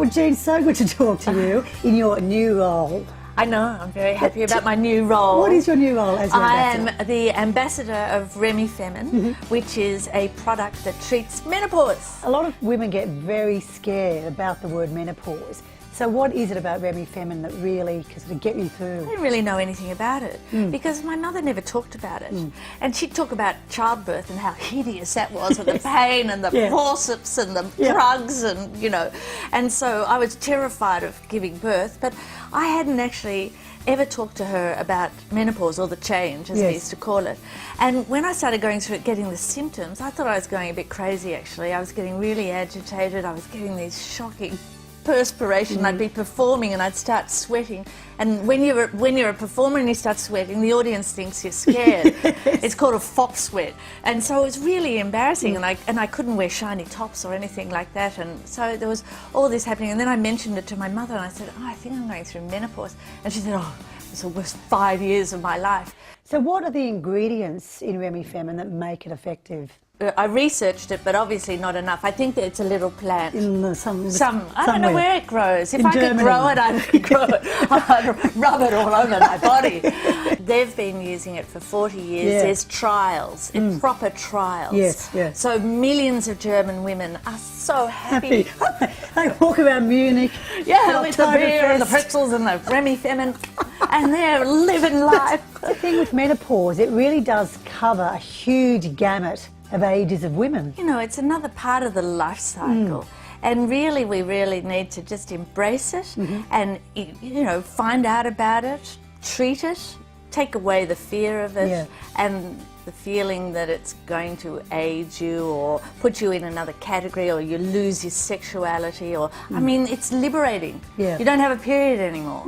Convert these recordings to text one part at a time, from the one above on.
Well, Jean, so good to talk to you in your new role. I know, I'm very happy about my new role. What is your new role as your ambassador? I am the ambassador of Remy Femin, which is a product that treats menopause. A lot of women get very scared about the word menopause. So what is it about Remy Femin that really can sort of get you through? I didn't really know anything about it because my mother never talked about it. And she'd talk about childbirth and how hideous that was and the pain and the forceps and the drugs and, you know. And so I was terrified of giving birth, but I hadn't actually ever talked to her about menopause, or the change, as we used to call it. And when I started going through it, getting the symptoms, I thought I was going a bit crazy, actually. I was getting really agitated. I was getting these shocking perspiration. I'd be performing and I'd start sweating, and when you're a performer and you start sweating, the audience thinks you're scared. It's called a fop sweat, and so it was really embarrassing. And I couldn't wear shiny tops or anything like that, and so there was all this happening. And then I mentioned it to my mother and I said, oh, I think I'm going through menopause, and she said, oh, it's the worst 5 years of my life. So what are the ingredients in Remy Femin that make it effective? I researched it, but obviously not enough. I think that it's a little plant. I don't know where it grows. If I could grow it, I'd grow it. I'd rub it all over my body. They've been using it for 40 years. There's trials, proper trials. So millions of German women are so happy. They walk around Munich. With the beer and the pretzels and the Remy Femin, and they're living life. The thing with menopause, it really does cover a huge gamut of ages of women. You know, it's another part of the life cycle. And really, we really need to just embrace it and, you know, find out about it, treat it, take away the fear of it and the feeling that it's going to age you or put you in another category, or you lose your sexuality, or, I mean, it's liberating. You don't have a period anymore.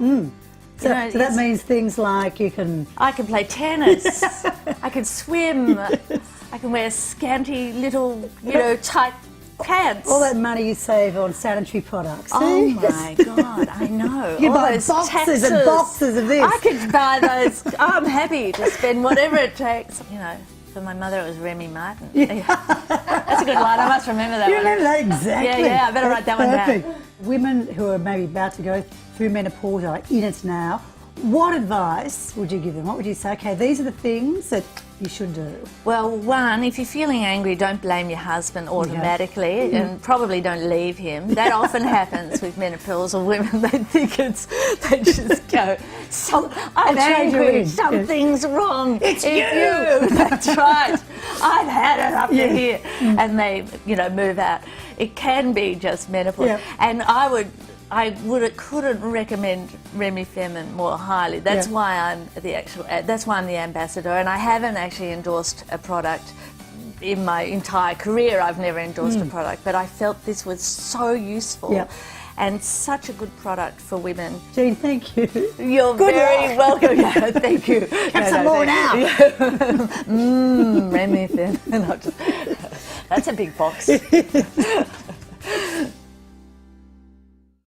So, you know, so that means things like I can play tennis, I can swim, I can wear scanty little, you know, tight pants. All that money you save on sanitary products. Oh my God, I know. You all buy those boxes taxes. and boxes of this. I could buy those. I'm happy to spend whatever it takes. You know, for my mother it was Remy Martin. That's a good line, I must remember that one. You remember that exactly. Yeah, I better write that one down. Women who are maybe about to go through menopause, are in it now, what advice would you give them? What would you say? Okay, these are the things that you should do. Well, one, if you're feeling angry, don't blame your husband automatically, and probably don't leave him. That often happens with menopausal women. They just go, I'm angry, something's wrong. It's you. That's right. I've had it up to here. And they, you know, move out. It can be just menopause. And couldn't recommend Remy Femin more highly. That's why I'm that's why I'm the ambassador, and I haven't actually endorsed a product in my entire career. I've never endorsed a product, but I felt this was so useful and such a good product for women. Jean, thank you. You're very welcome. Thank you. Have some more now. Remy Femin. That's a big box.